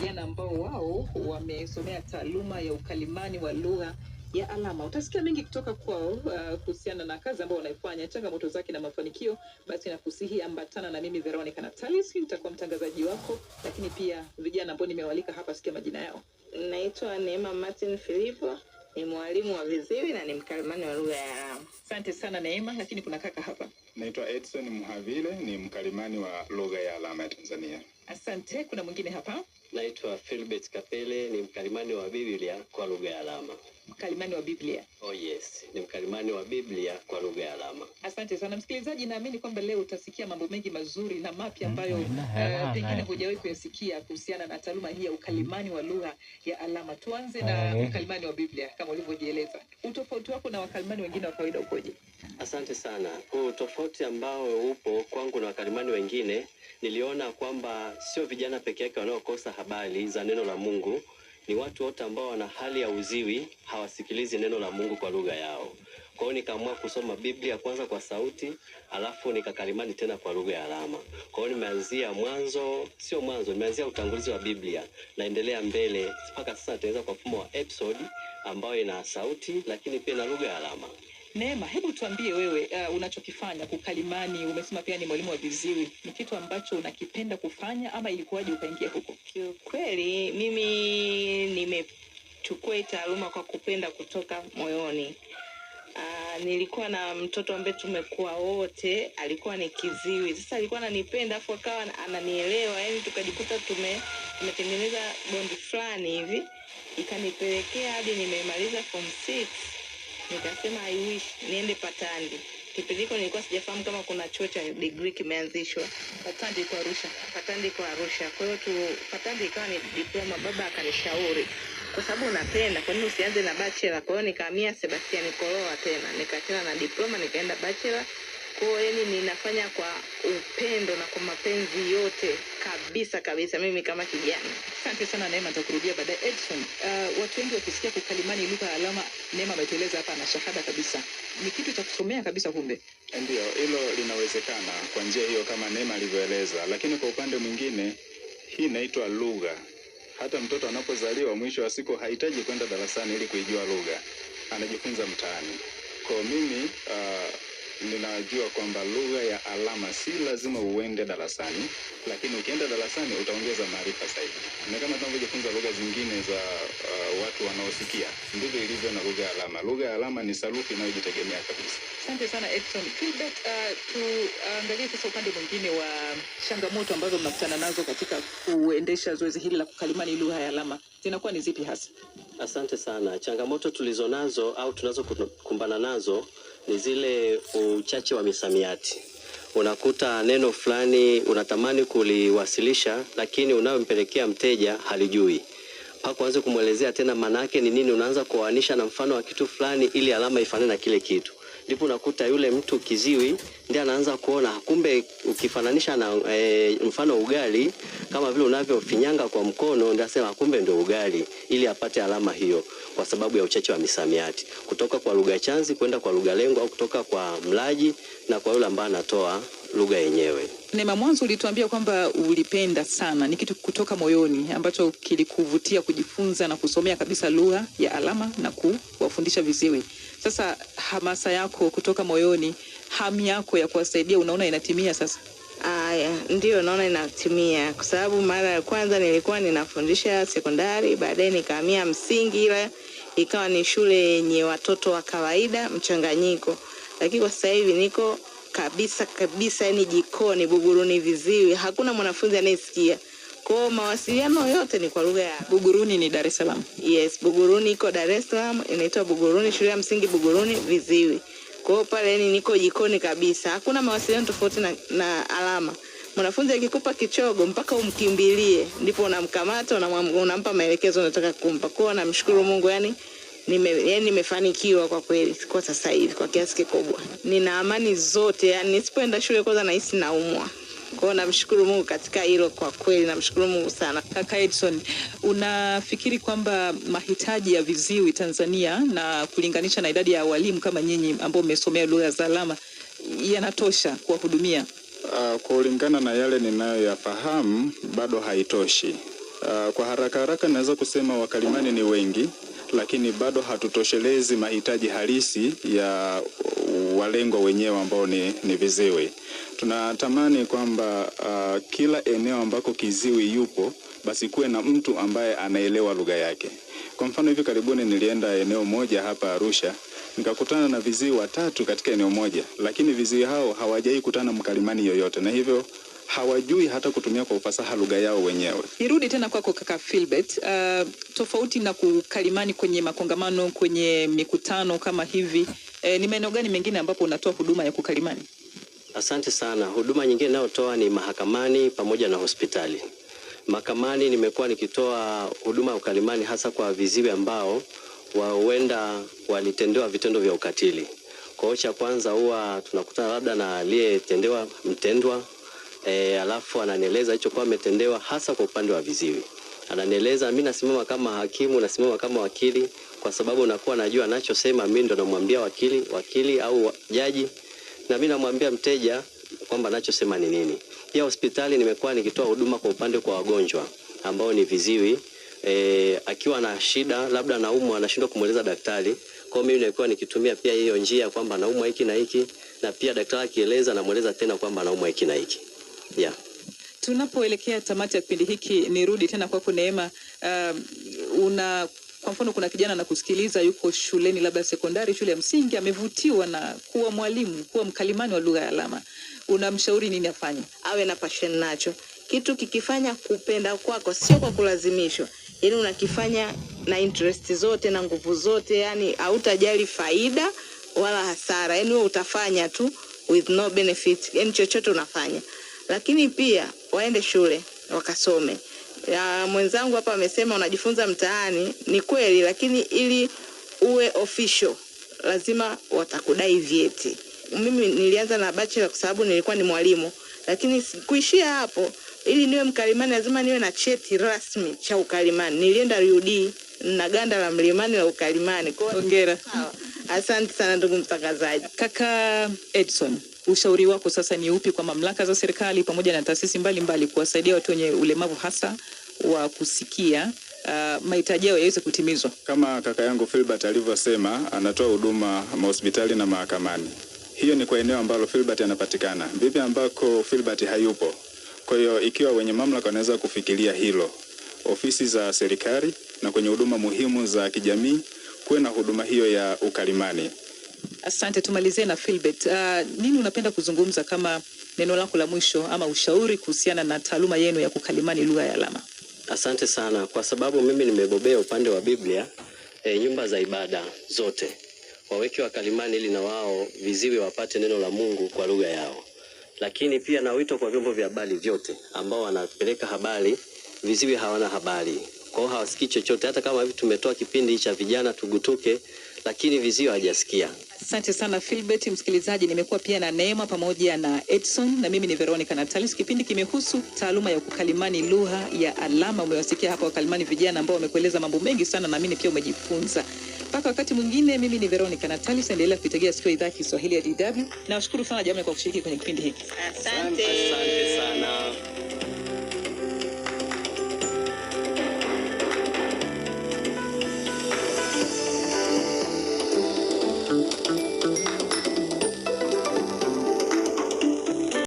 vijana ambao wao wamesomea taaluma ya ukalimani wa lugha ya alama. Utasikia mengi kutoka kwao kuhusiana na kazi ambayo wanaifanya, changamoto zake na mafanikio. Basi nakusihi ambatana na mimi Veronica Natalis, nitakuwa mtangazaji wako, lakini pia vijana ambao nimewalika hapa, sikia majina yao. Naitwa Neema Martin Filipo, ni mwalimu wa viziwi na ni mkalimani wa lugha ya alama. Asante sana Neema, lakini kuna kaka hapa. Naitwa Edson Muhavile, ni mkalimani wa lugha ya alama ya Tanzania. Asante. Kuna mwingine hapa. Naitwa Philbert Kapele, ni mkalimani wa Biblia kwa lugha ya alama. Mkalimani wa Biblia? Oh yes, ni mkalimani wa Biblia kwa lugha ya alama. Asante sana msikilizaji, naamini kwamba leo utasikia mambo mengi mazuri na mapya ambayo pengine hujawahi kuyasikia kuhusiana na taaluma hii ya ukalimani wa lugha ya alama. Tuanze na mkalimani wa Biblia kama ulivyojieleza. Utofauti wako na wakalimani wengine wa kawaida ukoje? Asante sana. Utofauti ambao upo kwangu na wakalimani wengine, niliona kwamba sio vijana peke yake wanaokosa habari za neno la Mungu, ni watu wote ambao wana hali ya uziwi, hawasikilizi neno la Mungu kwa lugha yao. Kwa hiyo nikaamua kusoma Biblia kwanza kwa sauti, alafu nikakalimani tena kwa lugha ya alama. Kwa hiyo nimeanzia nimeanzia utangulizi wa Biblia, naendelea mbele mpaka sasa nataweza kwa mfumo wa episode ambayo ina sauti lakini pia na lugha ya alama. Neema, hebu tuambie wewe unachokifanya kukalimani. Umesema pia ni mwalimu wa viziwi. Ni kitu ambacho unakipenda kufanya ama ilikuwaje ukaingia huko? Kiukweli mimi nimechukua taaluma kwa kupenda kutoka moyoni. Nilikuwa na mtoto ambaye tumekuwa wote, alikuwa ni kiziwi. Sasa alikuwa ananipenda afu akawa ananielewa, yani tukajikuta tumetengeneza bondi fulani hivi. Ikanipelekea hadi nimemaliza form 6. Nikasema I wish niende Patandi. Kipindiko nilikuwa sijafahamu kama kuna chuo cha degree kimeanzishwa. Patandi kwa Arusha. Patandi kwa Arusha. Kwa hiyo Patandi ikawa ni diploma. Baba akanishauri, kwa sababu unapenda, kwa nini usianze na bachelor? Kwa hiyo nikahamia Sebastian Koloa tena. Nikachana na diploma nikaenda bachelor. Kwa hiyo yani ninafanya kwa upendo na kwa mapenzi yote kabisa mimi kama kijana. Asante sana Neema, nitakurudia baadaye. Edson, watu wengi wakisikia kukalimani lugha ya alama, Neema ametueleza hapa na shahada kabisa. Ni kitu cha kusomea kabisa kumbe? Ndio, hilo linawezekana kwa njia hiyo kama Neema alivyoeleza, lakini kwa upande mwingine hii inaitwa lugha. Hata mtoto anapozaliwa mwisho wa siku hahitaji kwenda darasani ili kuijua lugha. Anajifunza mtaani. Kwa mimi ninajua kwamba lugha ya alama si lazima uende darasani, lakini ukienda darasani utaongeza maarifa zaidi. Na kama tunavyojifunza lugha zingine za watu wanaosikia, ndivyo ilivyo na lugha ya alama. Lugha ya alama ni sarufi inayojitegemea kabisa. Asante sana Edson. Philbert, tuangalie sasa upande mwingine wa changamoto ambazo mnakutana nazo katika kuendesha zoezi hili la kukalimani lugha ya alama. Zinakuwa ni zipi hasa? Asante sana. Changamoto tulizonazo au tunazokumbana nazo ni zile uchache wa misamiati. Unakuta neno fulani unatamani kuliwasilisha, lakini unayompelekea mteja halijui. Mpaka uanze kumwelezea tena maana yake ni nini, unaanza kuoanisha na mfano wa kitu fulani ili alama ifanane na kile kitu. Ndipo unakuta yule mtu kiziwi ndiye anaanza kuona kumbe ukifananisha na mfano ugali kama vile unavyofinyanga kwa mkono, ndio asema kumbe ndio ugali, ili apate alama hiyo kwa sababu ya uchache wa misamiati kutoka kwa lugha chanzi kwenda kwa lugha lengo, au kutoka kwa mlaji na kwa yule ambaye anatoa lugha yenyewe. Neema, mwanzo ulituambia kwamba ulipenda sana, ni kitu kutoka moyoni ambacho kilikuvutia kujifunza na kusomea kabisa lugha ya alama na kuwafundisha viziwi. Sasa hamasa yako kutoka moyoni, hamu yako ya kuwasaidia, unaona inatimia sasa? Ndio naona inatimia, kwa sababu mara ya kwanza nilikuwa ninafundisha sekondari, baadaye nikahamia msingi, ila ikawa ni shule yenye watoto wa kawaida mchanganyiko. Lakini kwa sasa hivi niko kabisa yani jikoni Buguruni viziwi, hakuna mwanafunzi anayesikia. Kwa mawasiliano yote ni kwa lugha ya Buguruni. Ni Dar es Salaam? Yes, Buguruni iko Dar es Salaam, inaitwa Buguruni, shule ya msingi Buguruni viziwi. Kwa pale yani niko jikoni kabisa. Hakuna mawasiliano tofauti na alama. Mwanafunzi akikupa kichogo mpaka umkimbilie, ndipo unamkamata unampa maelekezo unataka kumpa. Kwa namshukuru Mungu yani nimefanikiwa kwa kweli kwa sasa hivi kwa kiasi kikubwa. Nina amani zote, yani nisipoenda shule kwanza nahisi naumwa. Kwa namshukuru Mungu katika hilo, kwa kweli namshukuru Mungu sana. Kaka Edson, unafikiri kwamba mahitaji ya viziwi Tanzania na kulinganisha na idadi ya walimu kama nyinyi ambao mmesomea lugha za alama yanatosha kuwahudumia? Kulingana na yale ninayoyafahamu bado haitoshi. Kwa haraka haraka naweza kusema wakalimani ni wengi, lakini bado hatutoshelezi mahitaji halisi ya walengwa wenyewe ambao ni viziwi. Tunatamani kwamba kila eneo ambako kiziwi yupo basi kuwe na mtu ambaye anaelewa lugha yake. Kwa mfano hivi karibuni nilienda eneo moja hapa Arusha, nikakutana na viziwi 3 katika eneo moja, lakini viziwi hao hawajai kutana mkalimani yoyote, na hivyo hawajui hata kutumia kwa ufasaha lugha yao wenyewe. Nirudi tena kwako kaka Philbert, tofauti na kukalimani kwenye makongamano, kwenye mikutano kama hivi, ni maeneo gani mengine ambapo unatoa huduma ya kukalimani? Asante sana. Huduma nyingine ninayotoa ni mahakamani pamoja na hospitali. Mahakamani nimekuwa nikitoa huduma ya ukalimani hasa kwa viziwi ambao huenda walitendewa vitendo vya ukatili. Kwa hiyo cha kwanza huwa tunakutana labda na aliyetendewa mtendwa, alafu ananieleza hicho kwa ametendewa, hasa kwa upande wa viziwi. Ananieleza, mimi nasimama kama hakimu, nasimama kama wakili, kwa sababu nakuwa najua anachosema, mimi ndo namwambia wakili au jaji, na mimi namwambia mteja kwamba anachosema ni nini. Pia hospitali nimekuwa nikitoa huduma kwa upande kwa wagonjwa ambao ni viziwi, akiwa na shida labda anaumwa anashindwa kumueleza daktari. Kwa mimi nilikuwa nikitumia pia hiyo njia kwamba anaumwa hiki na hiki, na pia daktari akieleza anamueleza tena kwamba anaumwa hiki na hiki. Yeah. Tunapoelekea tamati ya kipindi hiki, nirudi tena kwako Neema. Kwa mfano kuna kijana anakusikiliza, yuko shuleni labda sekondari, shule ya msingi, amevutiwa na kuwa mwalimu, kuwa mkalimani wa lugha ya alama. Unamshauri nini afanye? Awe na passion nacho. Kitu kikifanya kupenda kwako, sio kwa kulazimishwa. Yaani unakifanya na interest zote na nguvu zote, yani hautajali faida wala hasara. Yaani wewe utafanya tu with no benefit. Yaani chochote unafanya. Lakini pia waende shule wakasome. Mwenzangu hapa amesema unajifunza mtaani, ni kweli, lakini ili uwe official lazima watakudai vyeti. Mimi nilianza na bachelor kwa sababu nilikuwa ni mwalimu, lakini kuishia hapo, ili niwe mkalimani lazima niwe na cheti rasmi cha ukalimani. Nilienda RUD na ganda la mlimani la ukalimani. Hongera. Asante sana ndugu mtangazaji. Kaka Edson, ushauri wako sasa ni upi kwa mamlaka za serikali pamoja na taasisi mbalimbali kuwasaidia watu wenye ulemavu hasa wa kusikia mahitaji yao yaweze kutimizwa? Kama kaka yangu Philbert alivyosema, anatoa huduma hospitali na mahakamani. Hiyo ni kwa eneo ambalo Philbert anapatikana. Vipi ambako Philbert hayupo? Kwa hiyo ikiwa wenye mamlaka wanaweza kufikiria hilo, ofisi za serikali na kwenye huduma muhimu za kijamii kuwe na huduma hiyo ya ukalimani. Asante. Tumalizie na Philbert. Nini unapenda kuzungumza kama neno lako la mwisho ama ushauri kuhusiana na taaluma yenu ya kukalimani lugha ya alama? Asante sana, kwa sababu mimi nimebobea upande wa Biblia. Nyumba za ibada zote waweke wakalimani ili na wao viziwi wapate neno la Mungu kwa lugha yao. Lakini pia na wito kwa vyombo vya habari vyote ambao wanapeleka habari, viziwi hawana habari. Kwa hiyo hawasikii chochote, hata kama hivi tumetoa kipindi cha vijana tugutuke, lakini viziwi hawajasikia. Asante sana Philbert. Msikilizaji, nimekuwa pia na Neema pamoja na Edson, na mimi ni Veronica Natalis. Kipindi kimehusu taaluma ya kukalimani lugha ya alama. Umewasikia hapa wakalimani vijana ambao wamekueleza mambo mengi sana, na mimi pia umejifunza. Mpaka wakati mwingine, mimi ni Veronica Natalis, endelea kuitegea sikio idhaa ya Kiswahili ya DW. Nawashukuru sana jamani kwa kushiriki kwenye kipindi hiki. Asante.